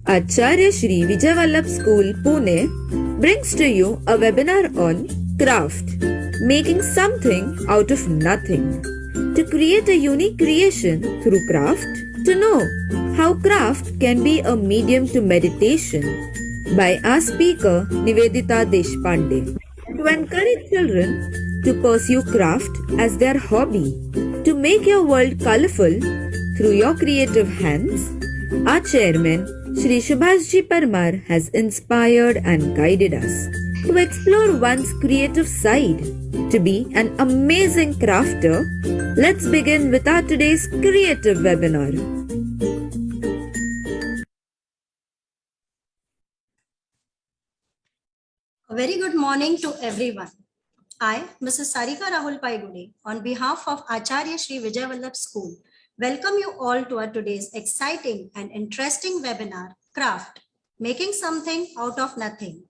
Acharya Shri Vijay Vallabh School, Pune brings to you a webinar on craft, making something out of nothing. To create a unique creation through craft, to know how craft can be a medium to meditation by our speaker Nivedita Deshpande. To encourage children to pursue craft as their hobby, to make your world colorful through your creative hands, our chairman Shri Subhashji Parmar has inspired and guided us to explore one's creative side, to be an amazing crafter. Let's begin with our today's creative webinar. A very good morning to everyone. I, Mrs. Sarika Rahul Paigude, on behalf of Acharya Shri Vijay Vallabh School, welcome you all to our today's exciting and interesting webinar, Craft, Making Something Out of Nothing.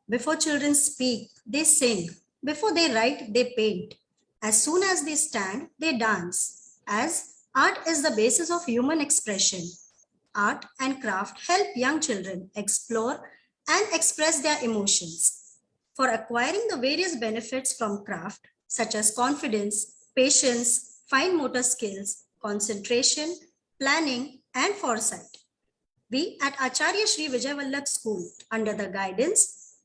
Before children speak, they sing. Before they write, they paint. As soon as they stand, they dance. As art is the basis of human expression, art and craft help young children explore and express their emotions. For acquiring the various benefits from craft, such as confidence, patience, fine motor skills, concentration, planning, and foresight, we at Acharya Shri Vijay Vallabh School, under the guidance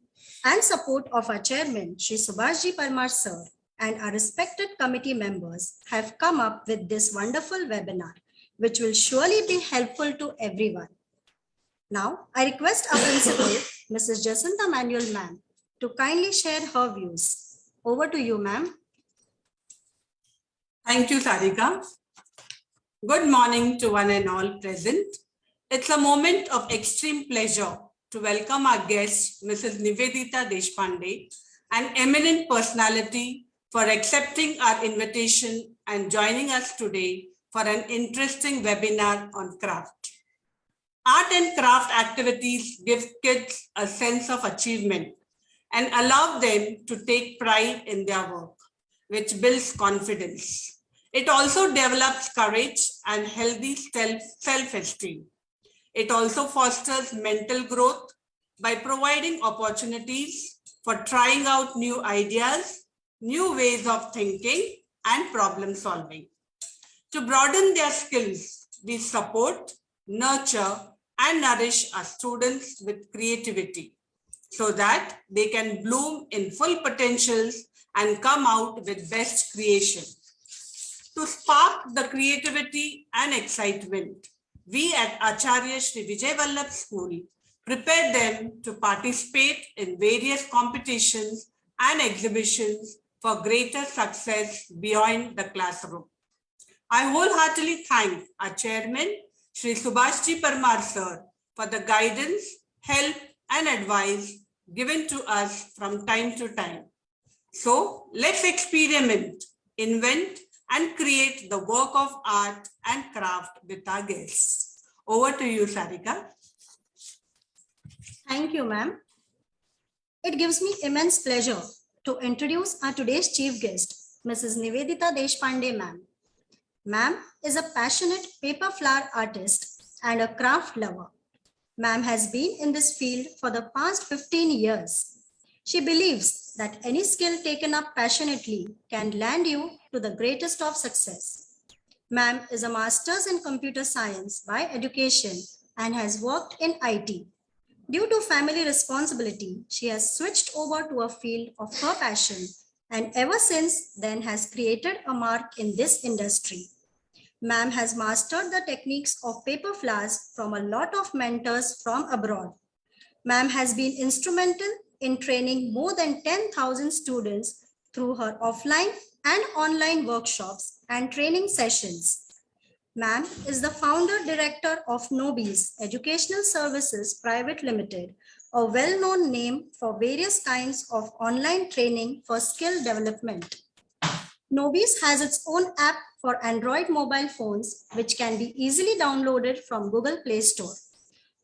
and support of our chairman, Shri Subhashji Parmar sir, and our respected committee members, have come up with this wonderful webinar, which will surely be helpful to everyone. Now, I request our principal, Mrs. Jacinta Manuel ma'am, to kindly share her views. Over to you, ma'am. Thank you, Sarika. Good morning to one and all present. It's a moment of extreme pleasure to welcome our guest, Mrs. Nivedita Deshpande, an eminent personality, for accepting our invitation and joining us today for an interesting webinar on craft. Art and craft activities give kids a sense of achievement and allow them to take pride in their work, which builds confidence. It also develops courage and healthy self-esteem. It also fosters mental growth by providing opportunities for trying out new ideas, new ways of thinking, and problem solving. To broaden their skills, we support, nurture, and nourish our students with creativity so that they can bloom in full potentials and come out with best creation. To spark the creativity and excitement, we at Acharya Shri Vijay Vallabh School prepare them to participate in various competitions and exhibitions for greater success beyond the classroom. I wholeheartedly thank our chairman, Shri Subhashji Parmar sir, for the guidance, help, and advice given to us from time to time. So let's experiment, invent, and create the work of art and craft with our guests. Over to you, Sarika. Thank you, ma'am. It gives me immense pleasure to introduce our today's chief guest, Mrs. Nivedita Deshpande, ma'am. Ma'am is a passionate paper flower artist and a craft lover. Ma'am has been in this field for the past 15 years. She believes that any skill taken up passionately can land you to the greatest of success. Ma'am is a master's in computer science by education and has worked in IT. Due to family responsibility, she has switched over to a field of her passion and ever since then has created a mark in this industry. Ma'am has mastered the techniques of paper flowers from a lot of mentors from abroad. Ma'am has been instrumental in training more than 10,000 students through her offline and online workshops and training sessions. Ma'am is the founder director of Knowbbies Educational Services Private Limited, a well-known name for various kinds of online training for skill development. Knowbbies has its own app for Android mobile phones, which can be easily downloaded from Google Play Store.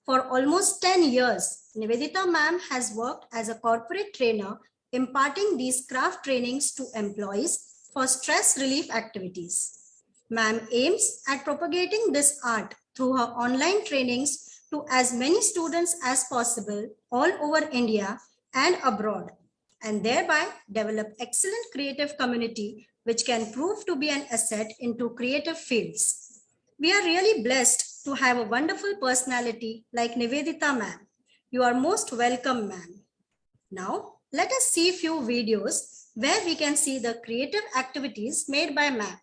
For almost 10 years, Nivedita ma'am has worked as a corporate trainer, imparting these craft trainings to employees for stress relief activities. Ma'am aims at propagating this art through her online trainings to as many students as possible all over India and abroad, and thereby develop excellent creative community which can prove to be an asset into creative fields. We are really blessed to have a wonderful personality like Nivedita ma'am. You are most welcome, ma'am. Now, let us see a few videos where we can see the creative activities made by ma'am.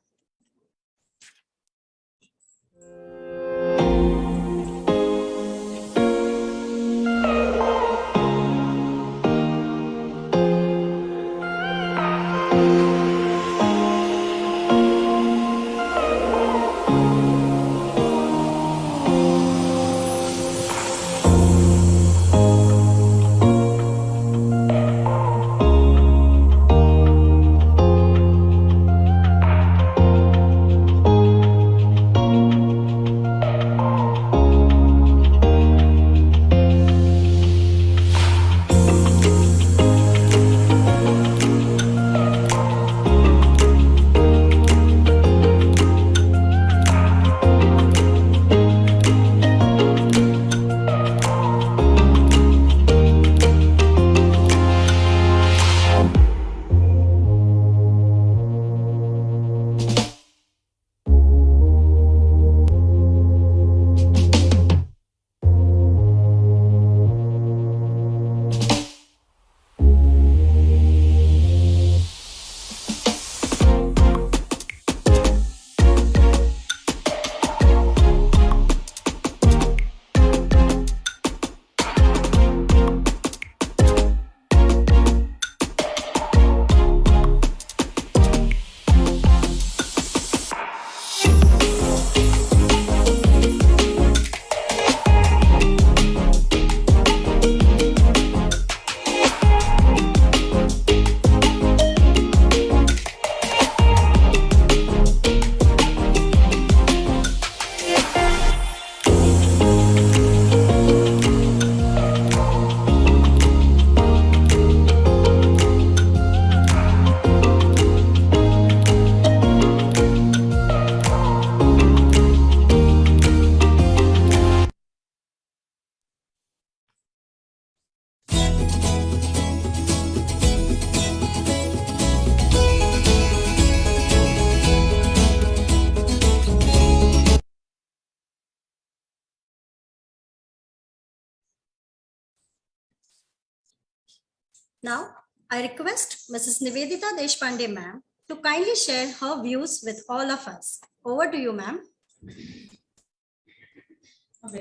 Now, I request Mrs. Nivedita Deshpande ma'am to kindly share her views with all of us. Over to you, ma'am.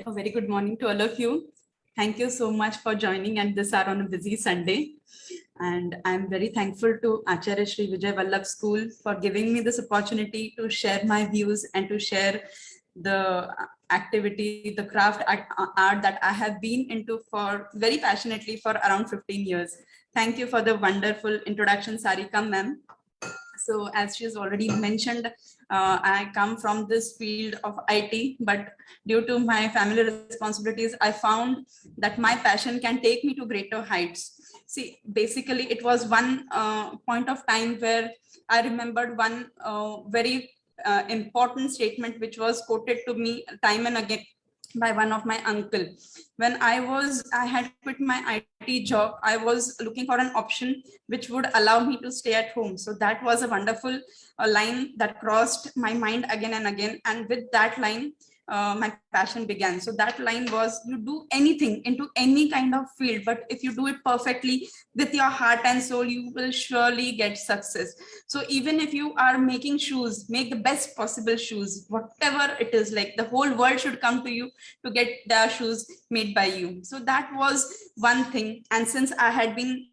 A very good morning to all of you. Thank you so much for joining at this hour on a busy Sunday. And I'm very thankful to Acharya Shri Vijay Vallabh School for giving me this opportunity to share my views and to share the activity, the craft art that I have been into for very passionately for around 15 years. Thank you for the wonderful introduction, Sarika ma'am. So as she has already mentioned, I come from this field of IT, but due to my family responsibilities, I found that my passion can take me to greater heights. See, basically, it was one point of time where I remembered one very important statement which was quoted to me time and again by one of my uncle. When I had quit my IT job, I was looking for an option which would allow me to stay at home. So that was a wonderful line that crossed my mind again and again. And with that line, my passion began. So that line was, you do anything into any kind of field, but if you do it perfectly with your heart and soul, you will surely get success. So even if you are making shoes, make the best possible shoes, whatever it is, like the whole world should come to you to get their shoes made by you. So that was one thing. And since I had been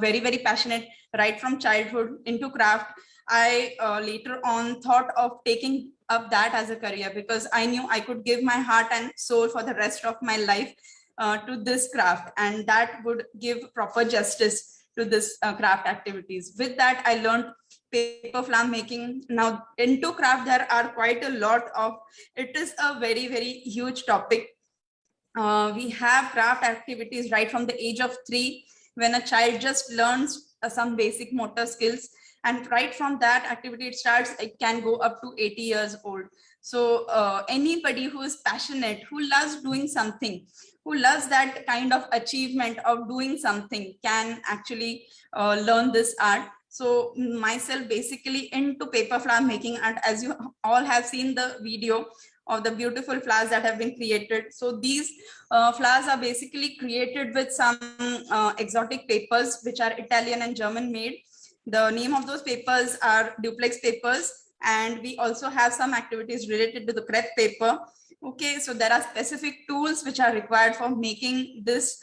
very, very passionate right from childhood into craft, I later on thought of taking up that as a career, because I knew I could give my heart and soul for the rest of my life to this craft, and that would give proper justice to this craft activities. With that, I learned paper flower making. Now into craft, there are quite a lot of, it is a very, very huge topic. We have craft activities right from the age of 3, when a child just learns some basic motor skills. And right from that activity it starts, it can go up to 80 years old. So anybody who is passionate, who loves doing something, who loves that kind of achievement of doing something, can actually learn this art. So myself basically into paper flower making, and as you all have seen the video of the beautiful flowers that have been created. So these flowers are basically created with some exotic papers, which are Italian and German made. The name of those papers are duplex papers, and we also have some activities related to the crepe paper. Okay, so there are specific tools which are required for making this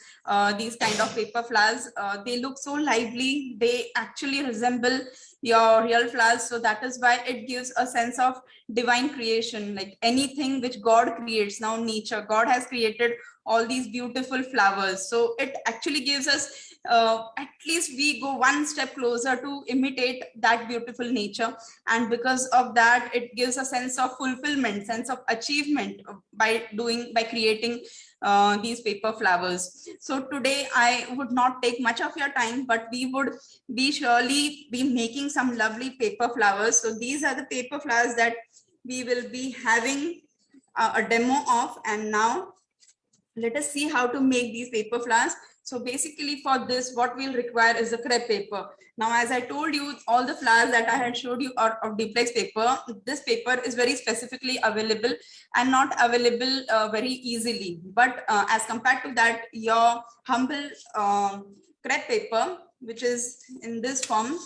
these kind of paper flowers. They look so lively, they actually resemble your real flowers. So that is why it gives a sense of divine creation, like anything which God creates. Now nature, God has created all these beautiful flowers, so it actually gives us at least we go one step closer to imitate that beautiful nature. And because of that, it gives a sense of fulfillment, sense of achievement by creating these paper flowers. So today I would not take much of your time, but we would be surely be making some lovely paper flowers. So these are the paper flowers that we will be having a demo of. And now let us see how to make these paper flowers. So basically for this, what we'll require is a crepe paper. Now, as I told you, all the flowers that I had showed you are of duplex paper. This paper is very specifically available and not available very easily. But as compared to that, your humble crepe paper, which is in this form,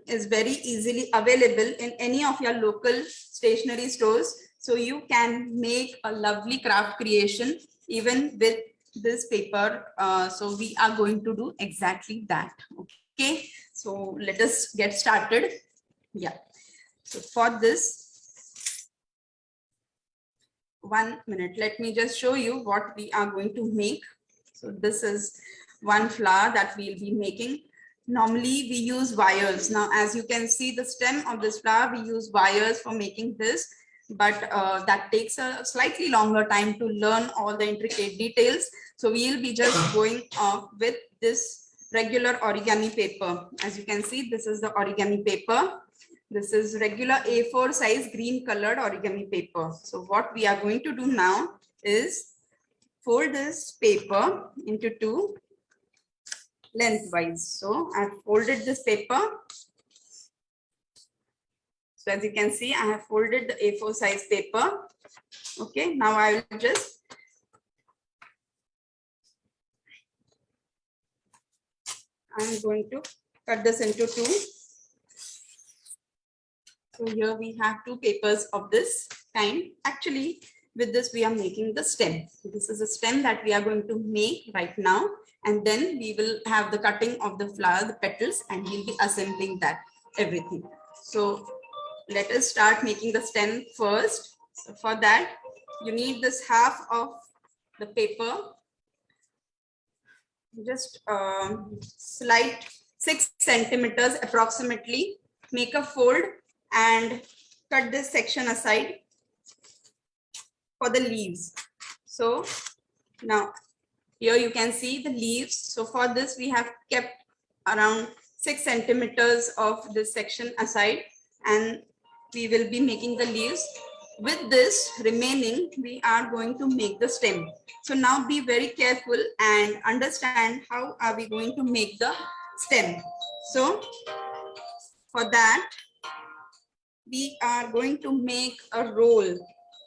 is very easily available in any of your local stationery stores. So you can make a lovely craft creation even with this paper. So we are going to do exactly that. Okay, so let us get started. Yeah, so for this, 1 minute, let me just show you what we are going to make. So this is one flower that we'll be making. Normally we use wires. Now, as you can see, the stem of this flower, we use wires for making this, but that takes a slightly longer time to learn all the intricate details. So we'll be just going off with this regular origami paper. As you can see, this is the origami paper. This is regular A4 size green colored origami paper. So what we are going to do now is fold this paper into two lengthwise. So I've folded this paper. So as you can see, I have folded the A4 size paper. Okay, now I will just I'm going to cut this into two. So here we have two papers of this kind. Actually, with this we are making the stem. This is a stem that we are going to make right now, and then we will have the cutting of the flower, the petals, and we'll be assembling that everything. So let us start making the stem first. So for that, you need this half of the paper. Just slide 6 centimeters approximately, make a fold and cut this section aside for the leaves. So now here you can see the leaves. So for this we have kept around 6 centimeters of this section aside, and we will be making the leaves. With this remaining, we are going to make the stem. So now be very careful and understand how are we going to make the stem. So for that, we are going to make a roll.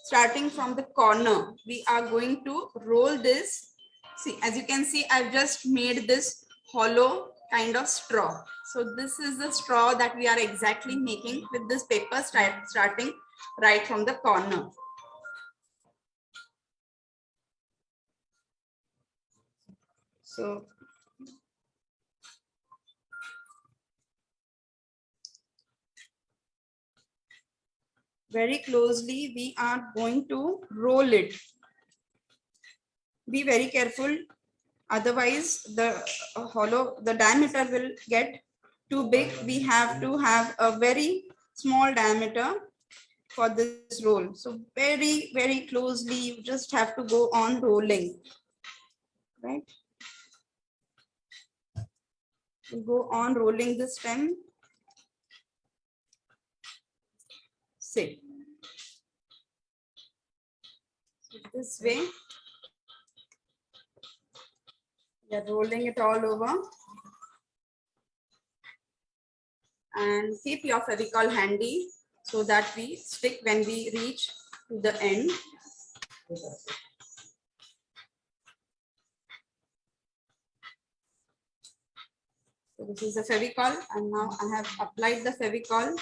Starting from the corner, we are going to roll this. See, as you can see, I've just made this hollow kind of straw. So this is the straw that we are exactly making with this paper, starting right from the corner. So very closely, we are going to roll it. Be very careful, otherwise the diameter will get too big. We have to have a very small diameter for this roll. So very, very closely, you just have to go on rolling, right? You go on rolling the stem say. So this way, we are rolling it all over. And keep your Fevicol handy so that we stick when we reach to the end. So this is the Fevicol, and now I have applied the Fevicol.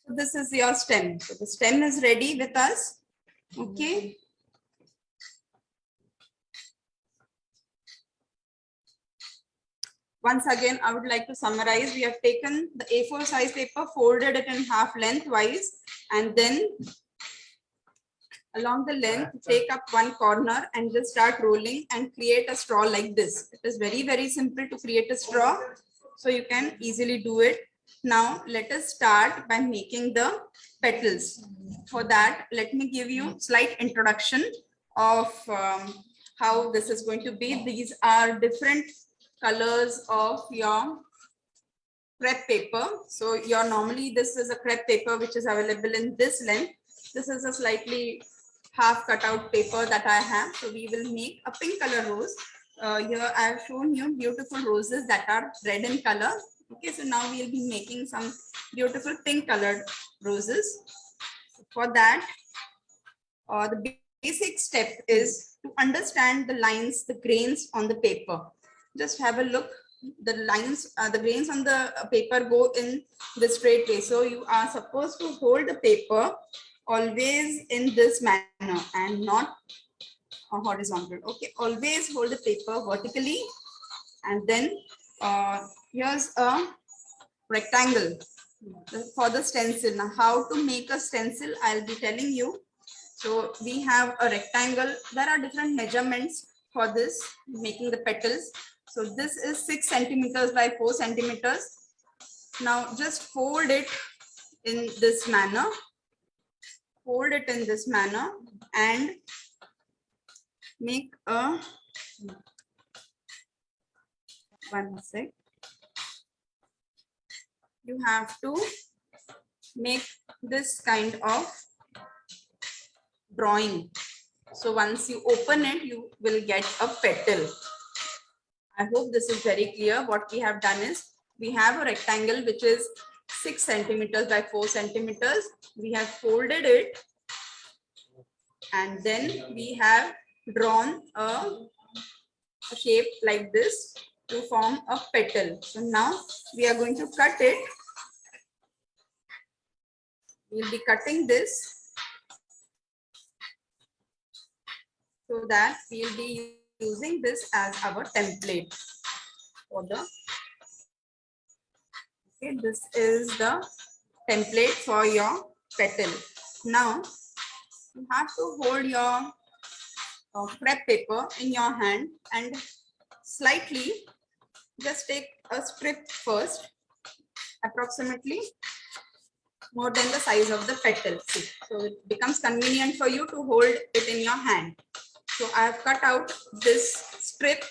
So this is your stem. So the stem is ready with us. Okay. Once again, I would like to summarize. We have taken the A4 size paper, folded it in half lengthwise, and then along the length, take up one corner and just start rolling and create a straw like this. It is very, very simple to create a straw. So you can easily do it. Now let us start by making the petals. For that, let me give you slight introduction of how this is going to be. These are different colors of your crepe paper. So normally this is a crepe paper which is available in this length. This is a slightly half cut out paper that I have. So we will make a pink color rose. Here I have shown you beautiful roses that are red in color. Okay, so now we will be making some beautiful pink colored roses. For that, the basic step is to understand the lines, the grains on the paper. Just have a look. The lines, the grains on the paper go in the straight way. So you are supposed to hold the paper always in this manner and not horizontal. Okay, always hold the paper vertically, and then here's a rectangle for the stencil. Now how to make a stencil, I'll be telling you. So we have a rectangle. There are different measurements for this, making the petals. So this is 6 centimeters by 4 centimeters. Now just fold it in this manner. Fold it in this manner and make a, one sec. You have to make this kind of drawing. So once you open it, you will get a petal. I hope this is very clear. What we have done is we have a rectangle which is 6 centimeters by 4 centimeters. We have folded it and then we have drawn a shape like this to form a petal. So now we are going to cut it. We'll be cutting this so that we'll be using this as our template for the, okay, this is the template for your petal. Now you have to hold your crepe paper in your hand and slightly just take a strip first, approximately more than the size of the petal. See, so it becomes convenient for you to hold it in your hand. So I have cut out this strip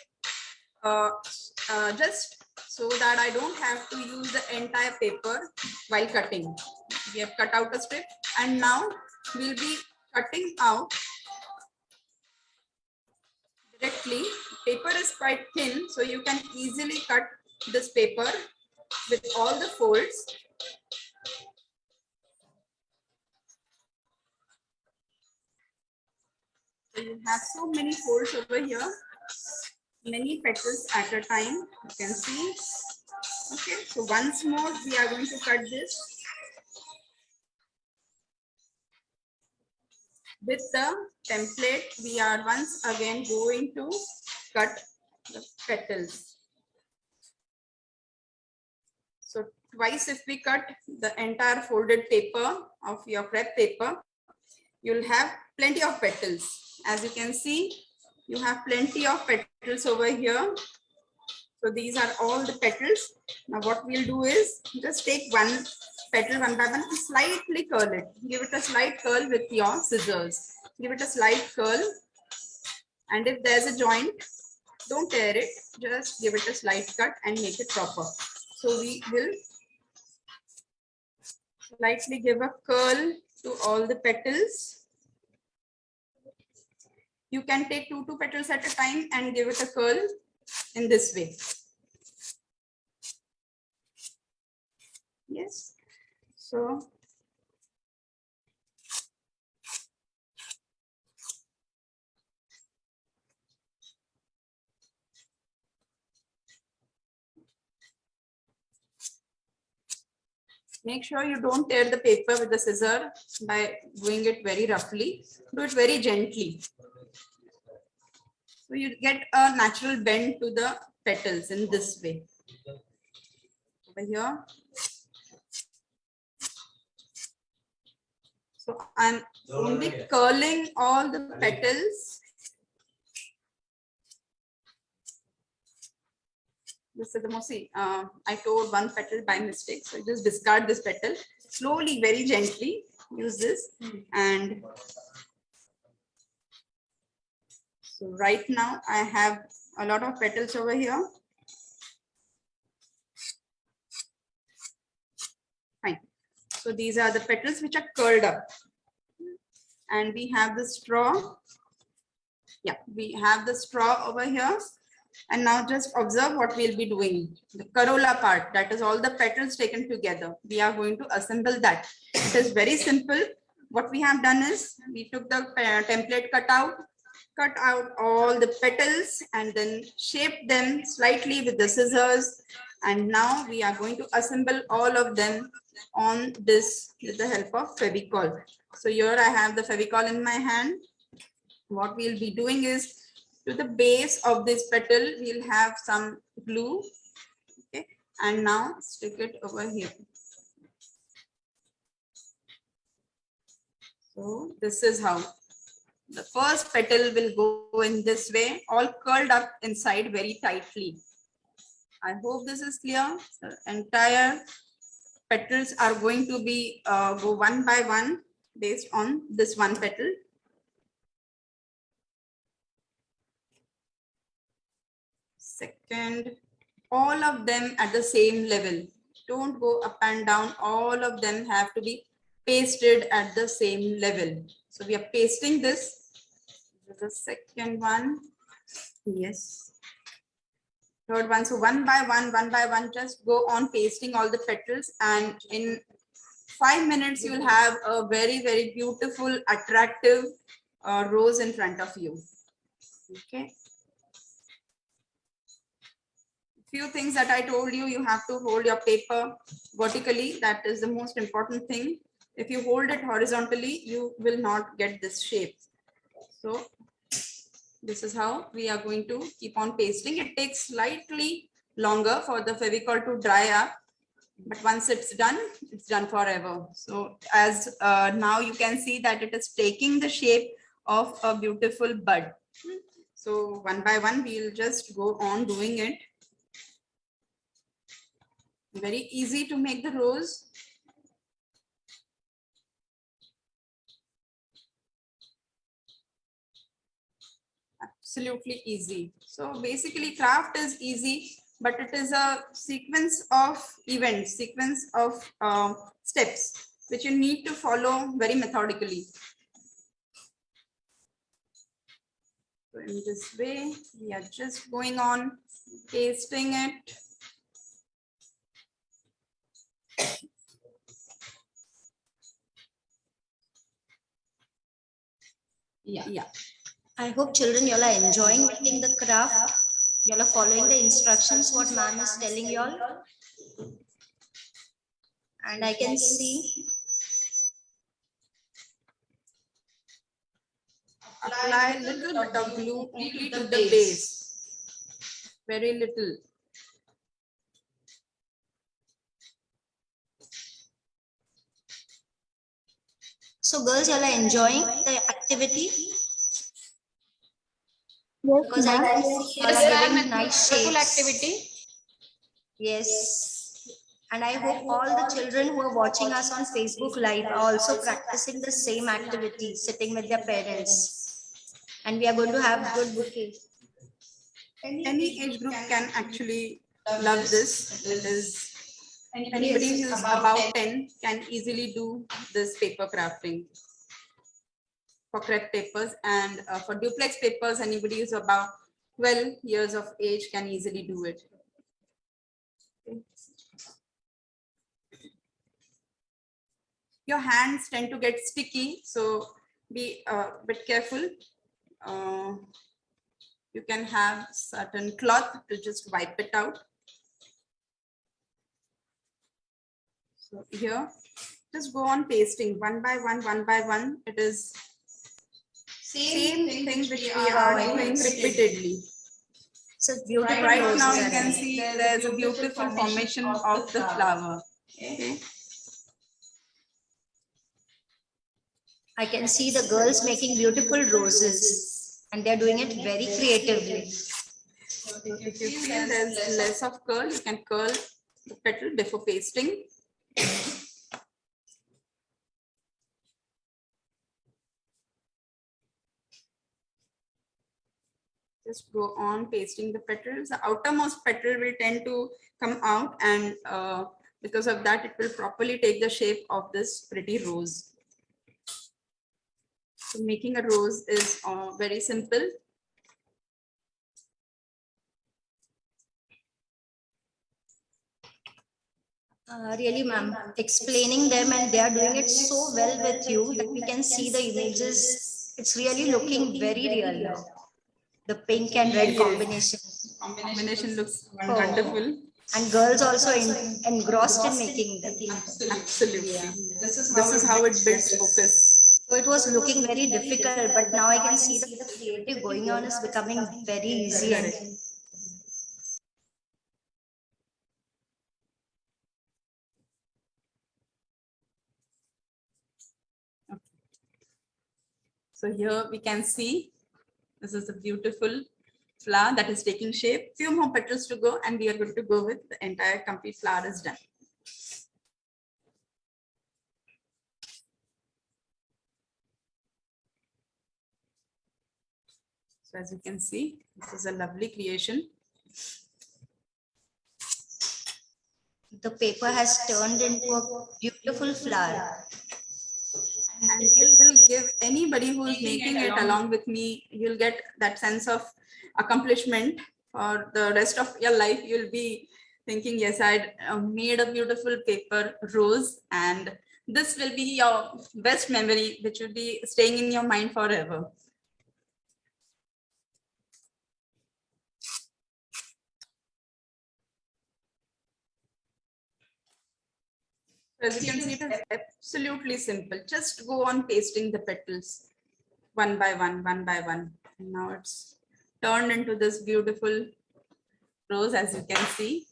just so that I don't have to use the entire paper while cutting. We have cut out a strip and now we'll be cutting out directly. Paper is quite thin, so you can easily cut this paper with all the folds. So you have so many folds over here, many petals at a time, you can see. Okay, so once more we are going to cut this with the template. We are once again going to cut the petals. So twice if we cut the entire folded paper of your crepe paper, you'll have plenty of petals. As you can see, you have plenty of petals over here. So these are all the petals. Now what we'll do is just take one petal one by one and slightly curl it. Give it a slight curl with your scissors. Give it a slight curl. And if there's a joint, don't tear it. Just give it a slight cut and make it proper. So we will Slightly give a curl to all the petals. You can take two petals at a time and give it a curl in this way. Yes. So make sure you don't tear the paper with the scissor by doing it very roughly. Do it very gently. So you get a natural bend to the petals in this way. Over here. So I'm only curling all the petals. This is the most, I tore one petal by mistake. So just discard this petal slowly, very gently. Use this. And so right now I have a lot of petals over here. Fine. So these are the petals which are curled up. And we have the straw. Yeah, we have the straw over here. And now just observe what we'll be doing. The corolla part, that is all the petals taken together. We are going to assemble that. It is very simple. What we have done is we took the template cutout, cut out all the petals and then shaped them slightly with the scissors. And now we are going to assemble all of them on this with the help of Fevicol. So here I have the Fevicol in my hand. What we'll be doing is to the base of this petal, we'll have some glue. Okay, and now stick it over here. So this is how the first petal will go in this way, all curled up inside very tightly. I hope this is clear. So entire petals are going to be go one by one based on this one petal. Second, all of them at the same level. Don't go up and down. All of them have to be pasted at the same level. So we are pasting this. This is the second one. Yes. Third one. So one by one, just go on pasting all the petals, and in 5 minutes you will have a very, very beautiful, attractive rose in front of you. Okay. Few things that I told you, you have to hold your paper vertically. That is the most important thing. If you hold it horizontally, you will not get this shape. So this is how we are going to keep on pasting. It takes slightly longer for the Fevicol to dry up, but once it's done forever. So as now you can see that it is taking the shape of a beautiful bud. So one by one, we'll just go on doing it. Very easy to make the rose. Absolutely easy. So basically craft is easy, but it is a sequence of events, sequence of steps which you need to follow very methodically. So in this way, we are just going on pasting it. Yeah. I hope children, you all are enjoying making the craft. You all are following the instructions what ma'am is telling you all. And I can see apply a little bit of glue only to the base. Very little. so girls, you all are enjoying the activity. Yes, Because I can see you all are giving nice shapes. activity. Yes. And I hope all the children who are watching us on Facebook Live are also practicing the same activity, sitting with their parents. And we are going to have good bouquets. Any age group can actually love this. It is Anybody who's about 10 can easily do this paper crafting for crepe papers, and for duplex papers, anybody who's about 12 years of age can easily do it. Your hands tend to get sticky, so be a bit careful. You can have certain cloth to just wipe it out. So here, just go on pasting one by one, one by one. It is same thing which we are doing repeatedly. So beautiful Right roses now, are you can there. see there's a beautiful formation of the flower. Okay. I can see the girls making beautiful roses and they're doing it very creatively. If you feel there's less of curl, you can curl the petal before pasting. Just go on pasting the petals. The outermost petal will tend to come out, and because of that, it will properly take the shape of this pretty rose. So making a rose is very simple. Really, ma'am, explaining them and they are doing it so well with you that we can see the images. It's really looking very real now. The pink and red combination. Combination looks Oh. wonderful. And girls also engrossed in making them. Absolutely. This is how it builds focus. So it was looking very difficult, but now I can see that the creative going on is becoming very easy. And So here we can see this is a beautiful flower that is taking shape. Few more petals to go, and we are good to go with the entire complete flower is done. So as you can see, this is a lovely creation. the paper has turned into a beautiful flower. And it will give anybody who's making it along with me, you'll get that sense of accomplishment for the rest of your life. You'll be thinking, yes, I'd made a beautiful paper rose, and this will be your best memory, which will be staying in your mind forever. As you can see, it is absolutely simple. Just go on pasting the petals one by one, one by one. And now it's turned into this beautiful rose, as you can see.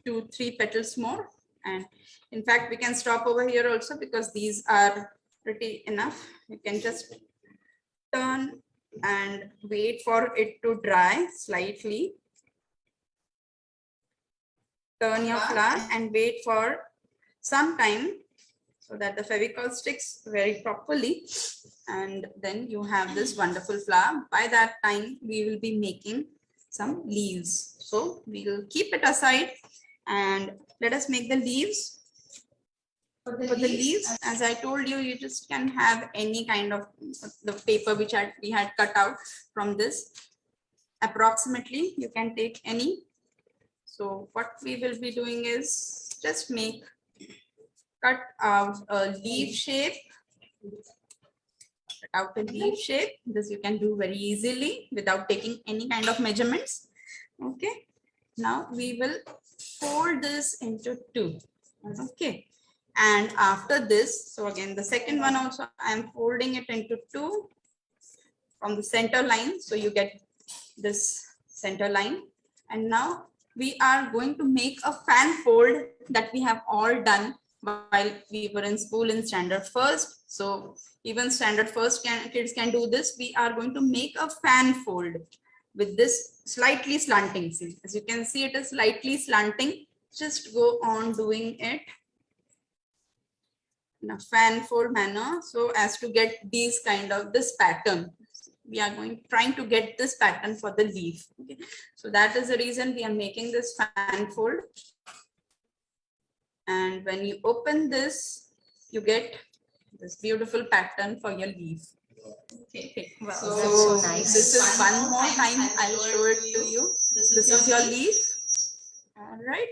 2-3 petals more. And in fact, we can stop over here also because these are pretty enough. You can just turn and wait for it to dry slightly. Turn your flower and wait for some time so that the Fevicol sticks very properly, and then you have this wonderful flower. By that time, we will be making some leaves. So we will keep it aside and let us make the leaves. For the leaves, as I told you, you just can have any kind of the paper which we had cut out from this. Approximately, you can take any. So what we will be doing is just cut out a leaf shape. Cut out a leaf shape. This you can do very easily without taking any kind of measurements. Okay. Now we will fold this into 2. Okay. And after this, so again, the second one also, I am folding it into 2 from the center line. So you get this center line. And now we are going to make a fan fold that we have all done while we were in school in standard first. So even standard first kids can do this. We are going to make a fan fold with this slightly slanting. See, as you can see, it is slightly slanting. Just go on doing it in a fan fold manner so as to get these kind of this pattern. we are trying to get this pattern for the leaf. Okay. So that is the reason we are making this fan fold. And when you open this, you get this beautiful pattern for your leaf. Okay. Wow, So that's so nice. this is one more time I'll show it to you. This is your leaf. All right.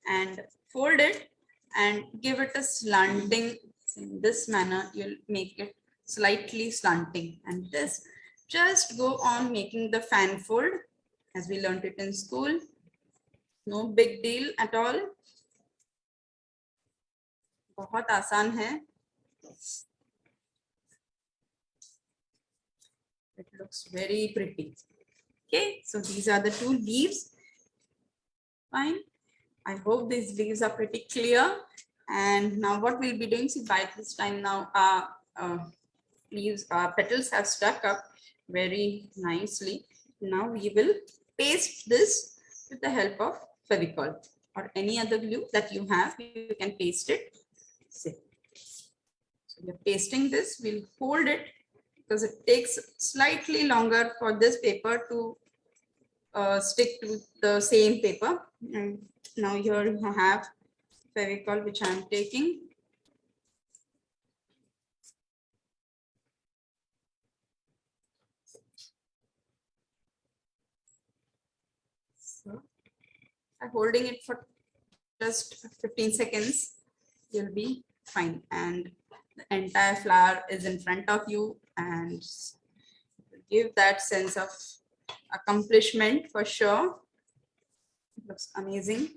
And fold it and give it a slanting. In this manner, you'll make it slightly slanting. And this, just go on making the fan fold as we learned it in school. No big deal at all. बहुत आसान है. It looks very pretty. Okay, so these are the two leaves. Fine. I hope these leaves are pretty clear. And now what we'll be doing, see, by this time now leaves, petals have stuck up very nicely. Now we will paste this with the help of Fevicol or any other glue that you have. You can paste it. See. So we are pasting this. We'll hold it because it takes slightly longer for this paper to stick to the same paper. And now here you have Fevicol, which I am taking. So by holding it for just 15 seconds, you'll be fine. And the entire flower is in front of you and give that sense of accomplishment for sure. It looks amazing.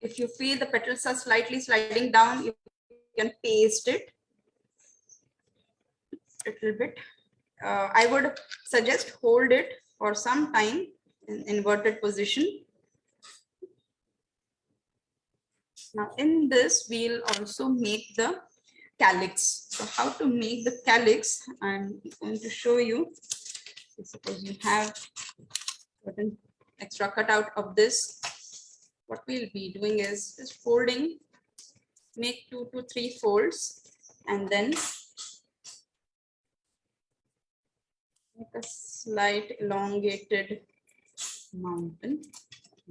If you feel the petals are slightly sliding down, you can paste it a little bit. I would suggest hold it for some time in inverted position. Now in this, we'll also make the calyx. So how to make the calyx, I'm going to show you. So suppose you have an extra cutout of this. What we'll be doing is just folding, make 2 to 3 folds, and then make a slight elongated mountain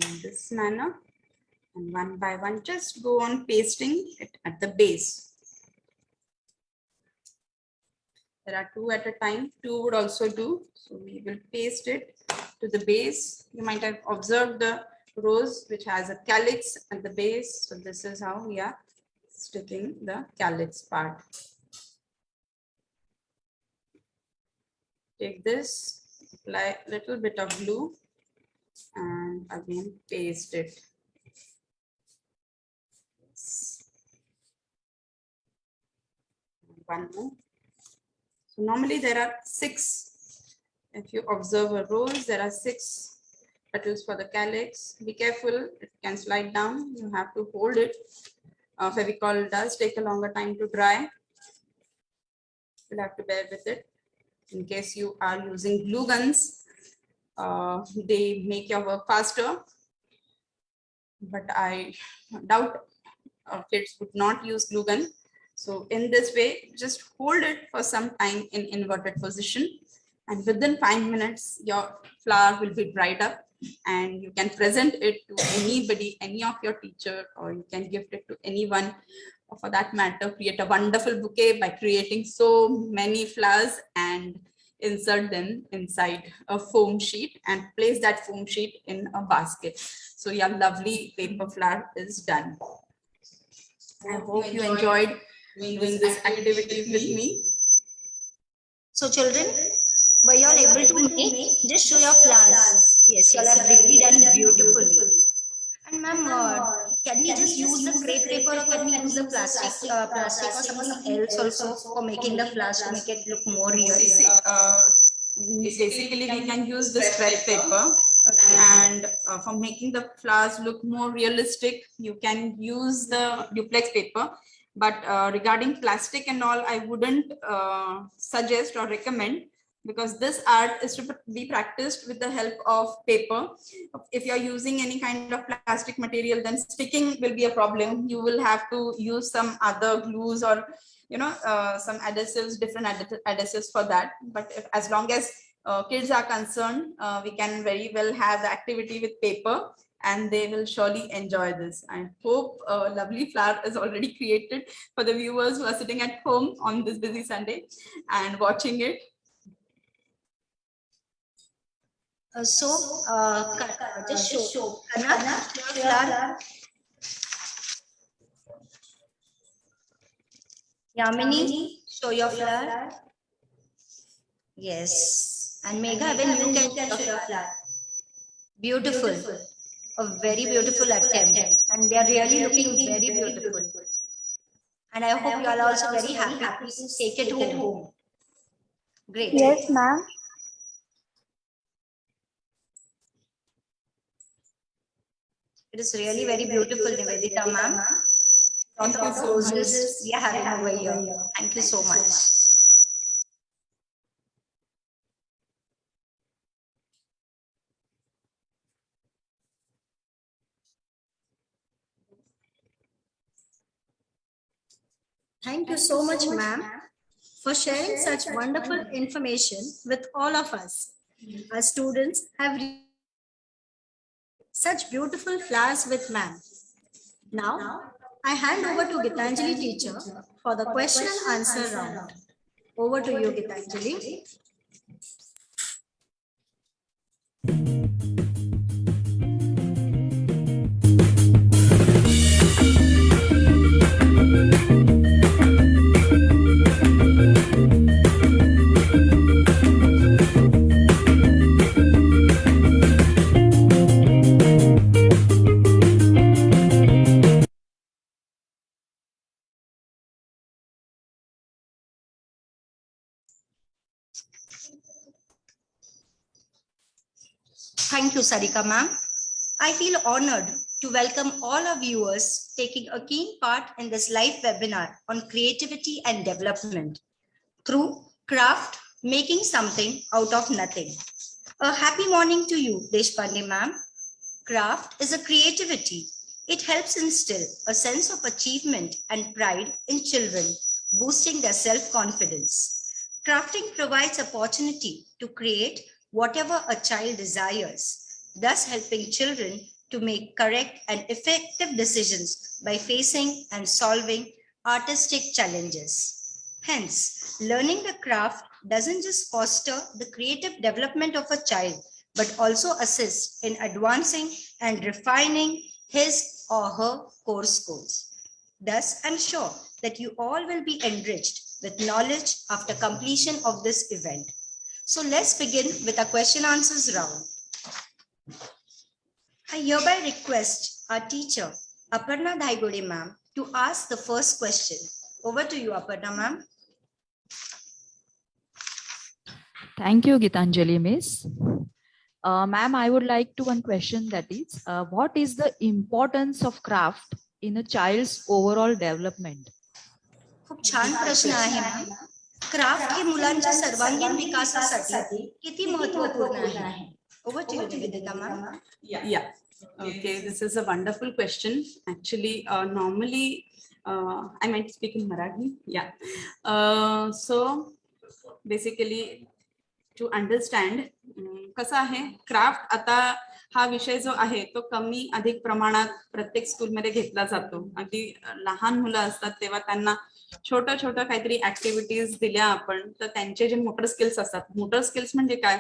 in this manner. And one by one, just go on pasting it at the base. There are 2 at a time. 2 would also do. So we will paste it to the base. You might have observed the rose which has a calyx at the base. So this is how we are sticking the calyx part. Take this, apply a little bit of glue, and again paste it. One more. So normally there are 6. If you observe a rose, there are 6 petals for the calyx. Be careful, it can slide down. You have to hold it. Fevicol does take a longer time to dry. You'll have to bear with it. In case you are using glue guns, they make your work faster. But I doubt kids would not use glue gun. So in this way, just hold it for some time in inverted position. And within 5 minutes, your flower will be dried up and you can present it to anybody, any of your teacher, or you can gift it to anyone. Or for that matter, create a wonderful bouquet by creating so many flowers and insert them inside a foam sheet and place that foam sheet in a basket. So your lovely paper flower is done. I hope you enjoyed doing this activity with me. So children, were you all able to make? Just show your flowers. Yes, you all have really done beautifully. And ma'am, can we just use the crepe paper or can we use the plastic or something else also for making the flowers to make it look more real? Basically, we can use this crepe paper. Okay. And for making the flowers look more realistic, you can use the duplex paper. But regarding plastic and all, I wouldn't suggest or recommend. because this art is to be practiced with the help of paper. If you're using any kind of plastic material, then sticking will be a problem. You will have to use some other glues or some adhesives, different adhesives for that. But as long as kids are concerned, we can very well have the activity with paper, and they will surely enjoy this. I hope a lovely flower is already created for the viewers who are sitting at home on this busy Sunday and watching it. Just show. Kanna, your flower. Yamini, show your flower. Yes. And Megha, when you can show your flower. Beautiful. A very beautiful attempt. And they are really looking very beautiful. And I hope you are also very happy to take it home. Great. Yes, ma'am. It is really very beautiful, Nivedita ma'am. Lot of roses we are having over here. Thank you so much. Thank you so much, ma'am, for sharing such wonderful information with all of us. Our students have such beautiful flowers with ma'am. Now, I hand over to Gitanjali teacher for the question and answer round. Over to you, Gitanjali. Thank you, Sarika ma'am. I feel honored to welcome all our viewers taking a keen part in this live webinar on creativity and development through craft, making something out of nothing. A happy morning to you, Deshpande ma'am. Craft is a creativity. It helps instill a sense of achievement and pride in children, boosting their self-confidence. Crafting provides opportunity to create whatever a child desires, thus helping children to make correct and effective decisions by facing and solving artistic challenges. Hence, learning the craft doesn't just foster the creative development of a child, but also assist in advancing and refining his or her course goals. Thus, I'm sure that you all will be enriched with knowledge after completion of this event. So let's begin with a question answers round. I hereby request our teacher, Aparna Dhaigode ma'am, to ask the first question. Over to you, Aparna ma'am. Thank you, Gitanjali miss. Ma'am, I would like to one question, that is, what is the importance of craft in a child's overall development? खूप छान प्रश्न आहे ma'am. Craft हे मुलांच्या सर्वांगीण विकासासाठी किती महत्त्वपूर्ण आहे? Over to you, Nivedita ma'am. Yeah. Okay, this is a wonderful question. Actually, normally, I might speak in Marathi. Yeah. So basically, to understand, कसं आहे, क्राफ्ट आता हा विषय जो आहे तो कमी अधिक प्रमाणात प्रत्येक स्कूलमध्ये घेतला जातो. अगदी लहान मुलं असतात तेव्हा त्यांना छोटं छोटं काहीतरी ऍक्टिव्हिटीज दिल्या आपण, तर त्यांचे जे मोटर स्किल्स असतात, मोटर स्किल्स म्हणजे काय,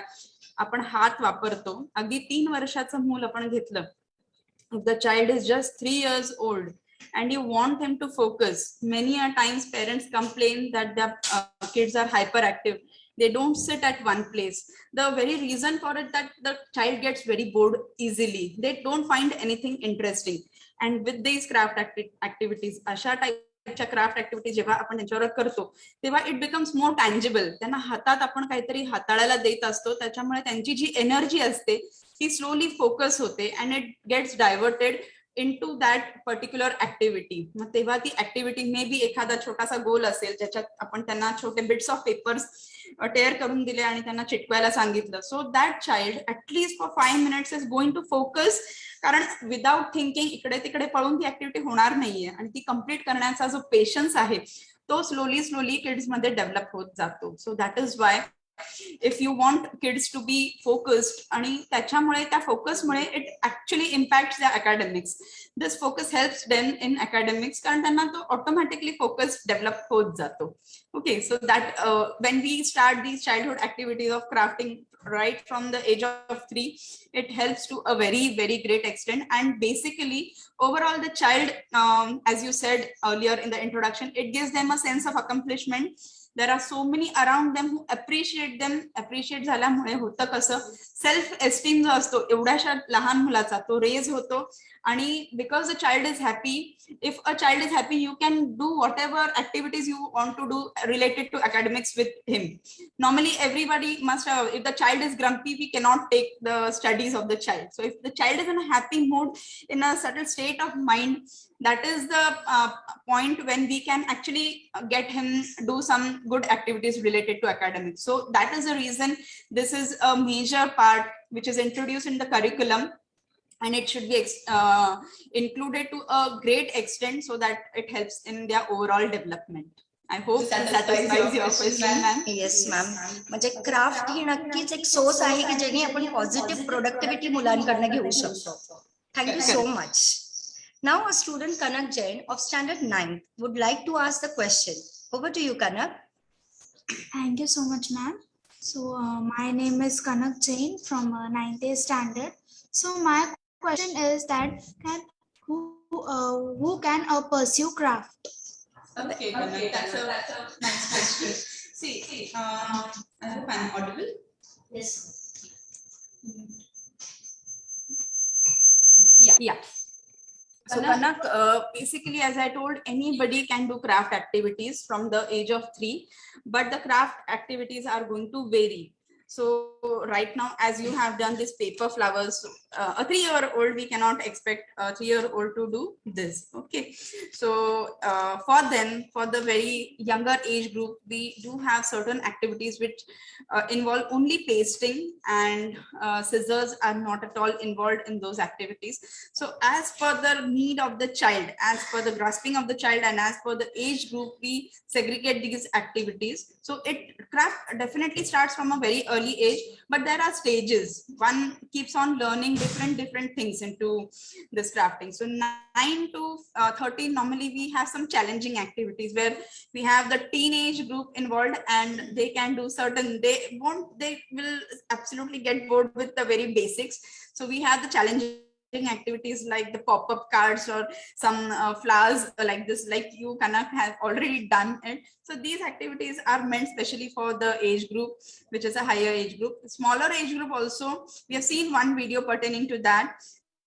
आपण हात वापरतो. अगदी 3 वर्षाचं मूल आपण घेतलं, the child is just 3 years old and you want them to focus. Many a times parents complain that the kids are hyperactive. They don't sit at one place. The very reason for it that the child gets very bored easily. They don't find anything interesting. And with these craft activities, asha typeच्या craft activity जेव्हा आपण त्यांच्यावर करतो तेव्हा it becomes more tangible. त्यांना हातात आपण काहीतरी हाताळायला देत असतो, त्याच्यामुळे त्यांची जी एनर्जी असते ती स्लोली फोकस होते and it gets diverted into that particular activity. मग तेव्हा ती ऍक्टिव्हिटी मे बी एखादा छोटासा गोल असेल ज्याच्यात आपण त्यांना छोटे बिट्स ऑफ पेपर्स टेअर करून दिले आणि त्यांना चिटकवायला सांगितलं. So that child at least for 5 minutes is going to focus, कारण विदाउट थिंकिंग इकडे तिकडे पळून ती ऍक्टिव्हिटी होणार नाहीये आणि ती कम्प्लीट करण्याचा जो पेशन्स आहे तो स्लोली किड्स मध्ये डेव्हलप होत जातो. So that is why if you want kids to be focused आणि त्याच्यामुळे त्या फोकसमुळे it actually impacts their academics. This focus helps them in academics कारण त्यांना तो automatically focus develop होत जातो. Okay, so that when we start these childhood activities of crafting right from the age of 3, it helps to a very great extent. And basically overall the child, as you said earlier in the introduction, it gives them a sense of accomplishment. There are so many around them who appreciate them. Appreciate झाल्यामुळे होतं कसं, self esteem जो असतो एवढ्याशा लहान मुलाचा तो raise होतो. आणि because the child is happy, if a child is happy you can do whatever activities you want to do related to academics with him. Normally everybody must have, if the child is grumpy we cannot take the studies of the child. So if the child is in a happy mood, in a settled state of mind, that is the point when we can actually get him do some good activities related to academics. So that is the reason this is a major part which is introduced in the curriculum, and it should be included to a great extent so that it helps in their overall development. I hope that satisfies your question, ma'am. Yes ma'am, म्हणजे craft ही नक्कीच एक source आहे की ज्याने आपण positive productivity मुलांकडनं घेऊ शकतो. Thank you so much. Now a student Kanak Jain of standard 9 would like to ask the question. Over to you, Kanak. Thank you so much, ma'am. So my name is Kanak Jain from 9th standard. So my question is that who can pursue craft? Okay, Kanak, that's a nice question. See, I hope I'm audible. Yes. Yeah. So Kanak, basically as I told, anybody can do craft activities from the age of 3, but the craft activities are going to vary. So right now, as you have done this paper flowers, a 3-year-old, we cannot expect a 3-year-old to do this. Okay, so for them, for the very younger age group, we do have certain activities which involve only pasting, and scissors are not at all involved in those activities. So as per the need of the child, as per the grasping of the child, and as per the age group, we segregate these activities. So craft definitely starts from a very early age, but there are stages. One keeps on learning different things into this crafting. So 9 to 13, normally we have some challenging activities where we have the teenage group involved, and they can do certain, they will absolutely get bored with the very basics. So we have the challenging activities like the pop-up cards or some flowers like this, like you Kanak have already done it. So these activities are meant specially for the age group which is a higher age group. The smaller age group also, we have seen one video pertaining to that.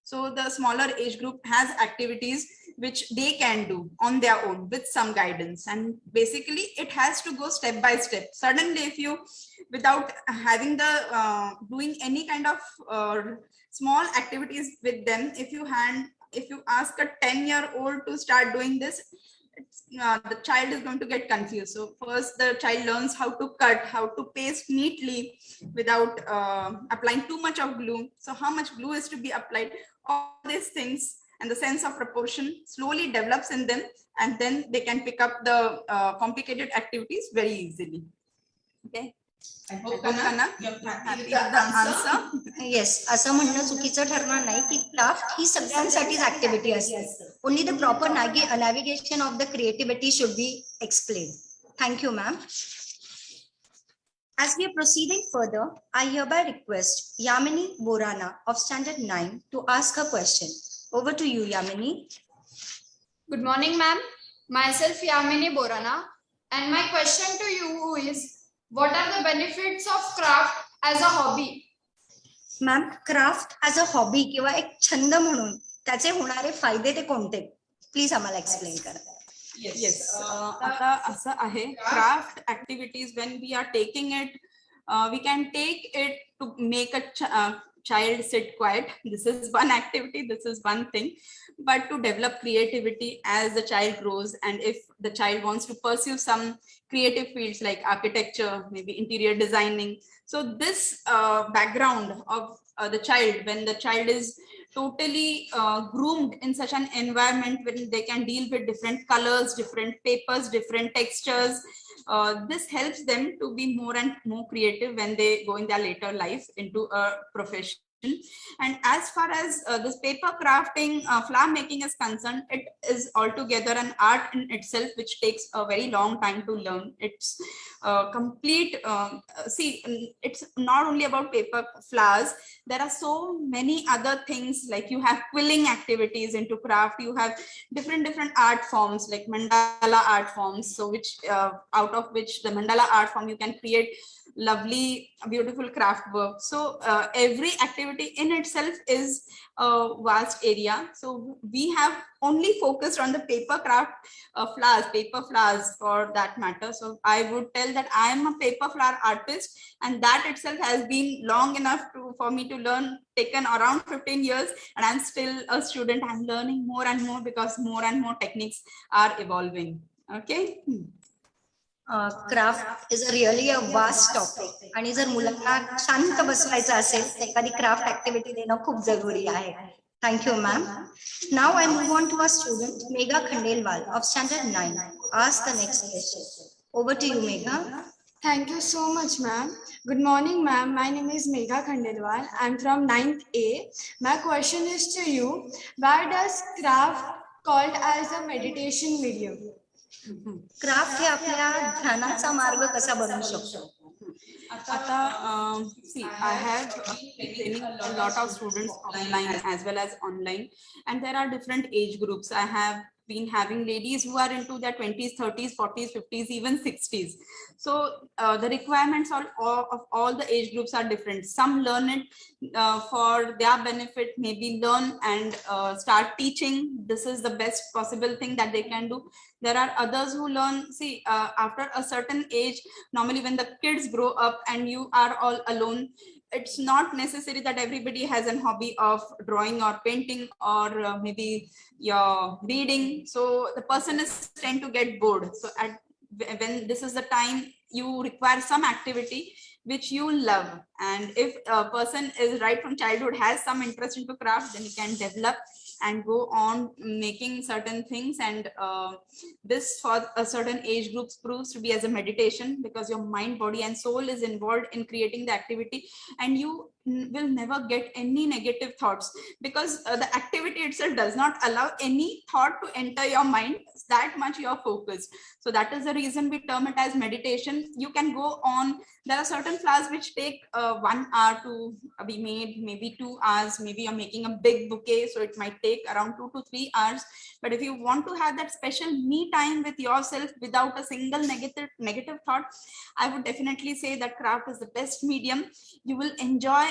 So the smaller age group has activities which they can do on their own with some guidance, and basically it has to go step by step. Suddenly if you, without having the doing any kind of small activities with them, if you ask a 10-year-old to start doing this, the child is going to get confused. So first the child learns how to cut, how to paste neatly without applying too much of glue. So how much glue is to be applied, all these things, and the sense of proportion slowly develops in them, and then they can pick up the complicated activities very easily. Okay, I hope Kanak, you're happy with the answer. Yes, असं म्हणणं चुकीचं ठरणार नाही की craft ही सगळ्यांसाठीच activity असते. Only the proper navigation of the creativity should be explain. Thank you ma'am. As we are proceeding further, I hereby request Yamini Borana of Standard 9 to ask her question. Over to you, Yamini. Good morning, ma'am. Myself, Yamini Borana, and my question to you is, what are the benefits of craft as a hobby? Ma'am, craft as a hobby किंवा एक छंद म्हणून त्याचे होणारे फायदे ते कोणते, please आम्हाला एक्सप्लेन करा. Yes. आता असं आहे, craft activities when we are taking it, we can take it to make child sit quiet. This is one activity, this is one thing. But to develop creativity as the child grows, and if the child wants to pursue some creative fields like architecture, maybe interior designing. So this background of the child, when the child is totally groomed in such an environment when they can deal with different colors, different papers, different textures, this helps them to be more and more creative when they go in their later life into a profession. And as far as this paper crafting, flower making is concerned, it is altogether an art in itself, which takes a very long time to learn. It's complete, it's not only about paper flowers. There are so many other things, like you have quilling activities into craft, you have different art forms like mandala art forms, so which out of which the mandala art form you can create lovely beautiful craft work. So every activity in itself is a vast area. So we have only focused on the paper craft flowers, paper flowers for that matter. So I would tell that I am a paper flower artist, and that itself has been long enough for me to learn, taken around 15 years, and I'm still a student. I'm learning more and more because more and more techniques are evolving. Okay. Craft is really a vast topic आणि जर मुलांना शांत बसवायचं असेल तर एखादी craft activity देणं खूप जरुरी आहे. Thank you ma'am. Now I move on to a student Megha Khandelwal of standard 9. Ask the next question. Over to you Megha. Thank you so much, ma'am. Good morning, ma'am. My name is Megha Khandelwal. I'm from 9th A. My question is to you, why does craft called as a meditation medium? Craft हे आपल्या ध्यानाचा मार्ग कसा बनवू शकतो? Ata, see, I have been training a lot of students offline as well as online, and there are different age groups. I have been having ladies who are into their 20s, 30s, 40s, 50s, even 60s. So the requirements of all the age groups are different. Some learn it for their benefit, maybe learn and start teaching. This is the best possible thing that they can do. There are others who learn, after a certain age, normally when the kids grow up and you are all alone, it's not necessary that everybody has a hobby of drawing or painting or maybe your reading. So the person is tend to get bored. So when this is the time you require some activity which you love, and if a person is right from childhood has some interest into craft, then he can develop and go on making certain things, and this for a certain age groups proves to be as a meditation, because your mind, body and soul is involved in creating the activity, and you will never get any negative thoughts, because the activity itself does not allow any thought to enter your mind. That much you are focused. So that is the reason we term it as meditation. You can go on. There are certain flowers which take 1 hour to be made, maybe 2 hours. Maybe you're making a big bouquet, so it might take around 2 to 3 hours. But if you want to have that special me time with yourself without a single negative thought, I would definitely say that craft is the best medium. You will enjoy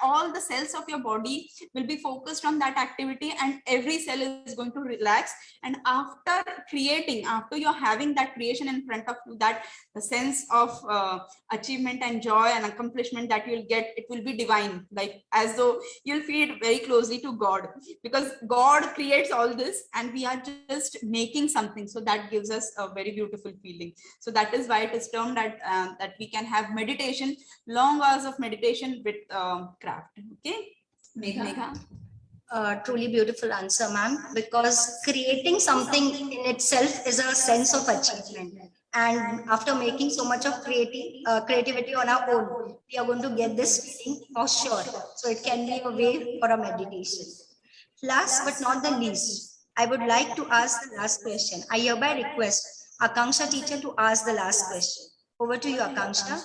all the cells of your body will be focused on that activity, and every cell is going to relax. And after creating, after you're having that creation in front of you, that the sense of achievement and joy and accomplishment that you'll get, it will be divine, like as though you'll feel very closely to God, because God creates all this and we are just making something. So that gives us a very beautiful feeling. So that is why it is termed that we can have meditation, long hours of meditation with craft. Okay, Megha. Truly beautiful answer, ma'am, because creating something in itself is a sense of achievement. And after making so much of creativity on our own, we are going to get this feeling for sure. So it can be a way for a meditation. Last but not the least, I would like to ask the last question. I hereby request Akanksha teacher to ask the last question. Over to you, Akanksha.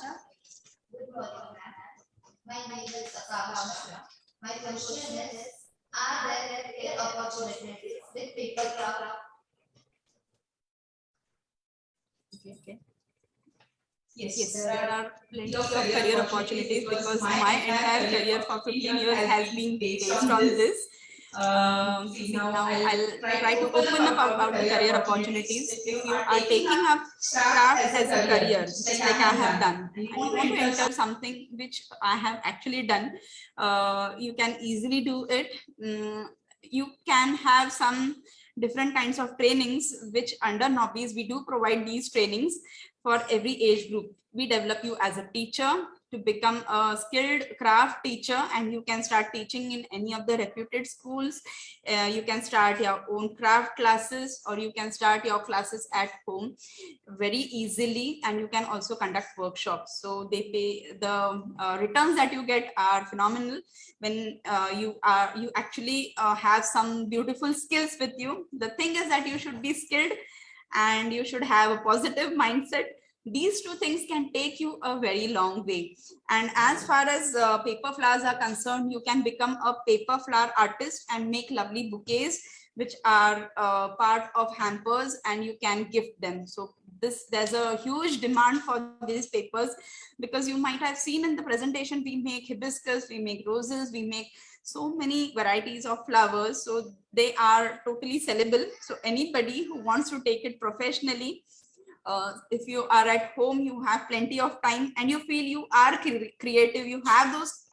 Good morning, ma'am. My name is Akanksha. My question is, are there career opportunities with paper craft? Okay. Yes, there are plenty of career opportunities, because my entire career for 15 years has been based on this. See, now I'll try to open up about the career opportunities. If you are taking up craft as a career, just like I have done, and you want to enter something which I have actually done, you can easily do it. You can have some different kinds of trainings, which under Knowbbies, we do provide these trainings for every age group. We develop you as a teacher to become a skilled craft teacher, and you can start teaching in any of the reputed schools. You can start your own craft classes, or you can start your classes at home very easily, and you can also conduct workshops. So they pay, the returns that you get are phenomenal when you actually have some beautiful skills with you. The thing is that you should be skilled and you should have a positive mindset. These two things can take you a very long way. And as far as paper flowers are concerned, you can become a paper flower artist and make lovely bouquets, which are part of hampers, and you can gift them. So there's a huge demand for these papers, because you might have seen in the presentation, we make hibiscus, we make roses, we make so many varieties of flowers. So they are totally sellable. So anybody who wants to take it professionally, if you are at home, you have plenty of time, and you feel you are creative, you have those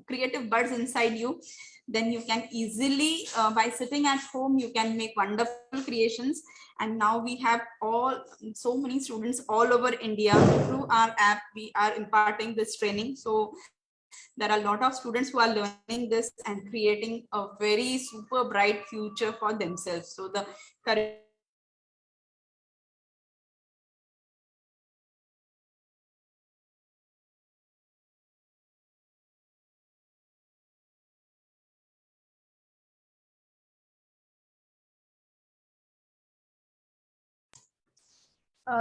creative buds inside you, then you can easily, by sitting at home, you can make wonderful creations. And now we have so many students all over India. Through our app, we are imparting this training. So there are a lot of students who are learning this and creating a very super bright future for themselves. So the career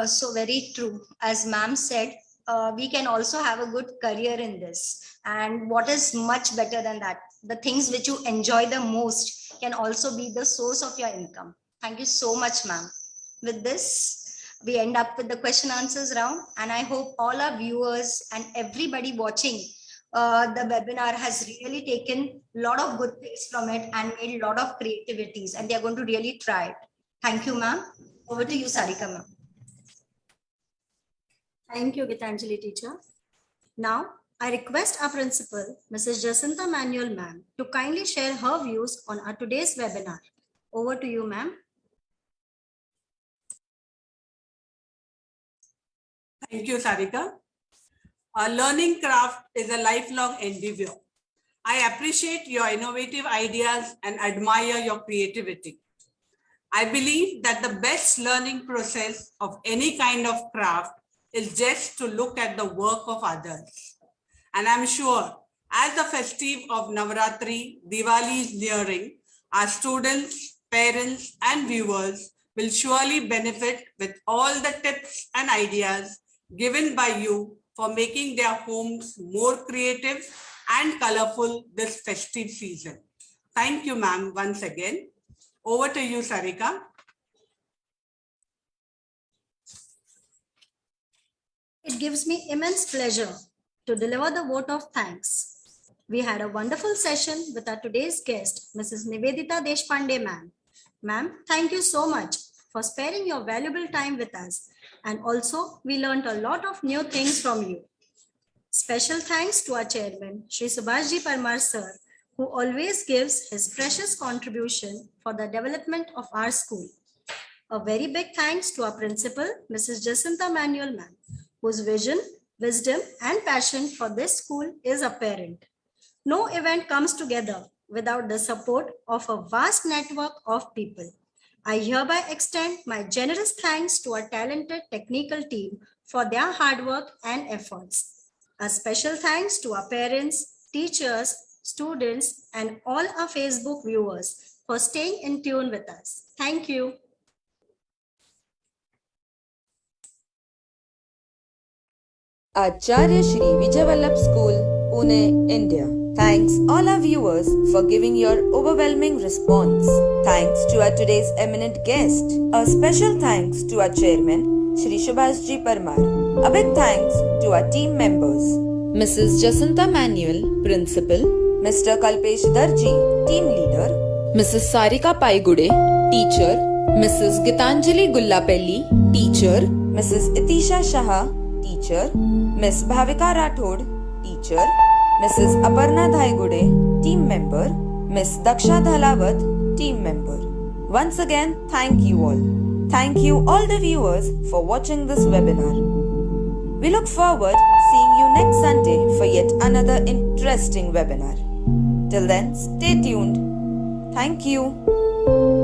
So very true. As ma'am said, we can also have a good career in this. And what is much better than that? The things which you enjoy the most can also be the source of your income. Thank you so much, ma'am. With this, we end up with the question answers round. And I hope all our viewers and everybody watching the webinar has really taken a lot of good things from it and made a lot of creativities. And they are going to really try it. Thank you, ma'am. Over to you, Sarika, ma'am. Thank you, Gitanjali teacher. Now, I request our principal, Mrs. Jacinta Manuel ma'am, to kindly share her views on our today's webinar. Over to you, ma'am. Thank you, Sarika. Learning craft is a lifelong endeavor. I appreciate your innovative ideas and admire your creativity. I believe that the best learning process of any kind of craft is just to look at the work of others. And I'm sure as the festive of Navratri, Diwali is nearing, our students, parents, and viewers will surely benefit with all the tips and ideas given by you for making their homes more creative and colorful this festive season. Thank you, ma'am, once again. Over to you, Sarika. It gives me immense pleasure to deliver the vote of thanks. We had a wonderful session with our today's guest, Mrs. Nivedita Deshpande ma'am. Ma'am, thank you so much for sparing your valuable time with us. And also, we learned a lot of new things from you. Special thanks to our chairman, Shri Subhashji Parmar sir, who always gives his precious contribution for the development of our school. A very big thanks to our principal, Mrs. Jacinta Manuel ma'am, whose vision, wisdom, and passion for this school is apparent. No event comes together without the support of a vast network of people. I hereby extend my generous thanks to our talented technical team for their hard work and efforts. A special thanks to our parents, teachers, students, and all our Facebook viewers for staying in tune with us. Thank you. Acharya Shri Vijay Vallabh School, Pune, India. Thanks all our viewers for giving your overwhelming response. Thanks to our today's eminent guest. A special thanks to our chairman, Shri Subhashji Parmar. A big thanks to our team members. Mrs. Jacinta Manuel, Principal. Mr. Kalpesh Darji, Team Leader. Mrs. Sarika Paigude, teacher. Mrs. Gitanjali Gullapelli, teacher. Mrs. Itisha Shah, teacher. Miss Bhavika Rathod, teacher. Mrs. Aparna Dhaigude, team member. Miss Daksha Dhalawat, team member. Once again, thank you all. Thank you all the viewers for watching this webinar. We look forward seeing you next Sunday for yet another interesting webinar. Till then, stay tuned. Thank you.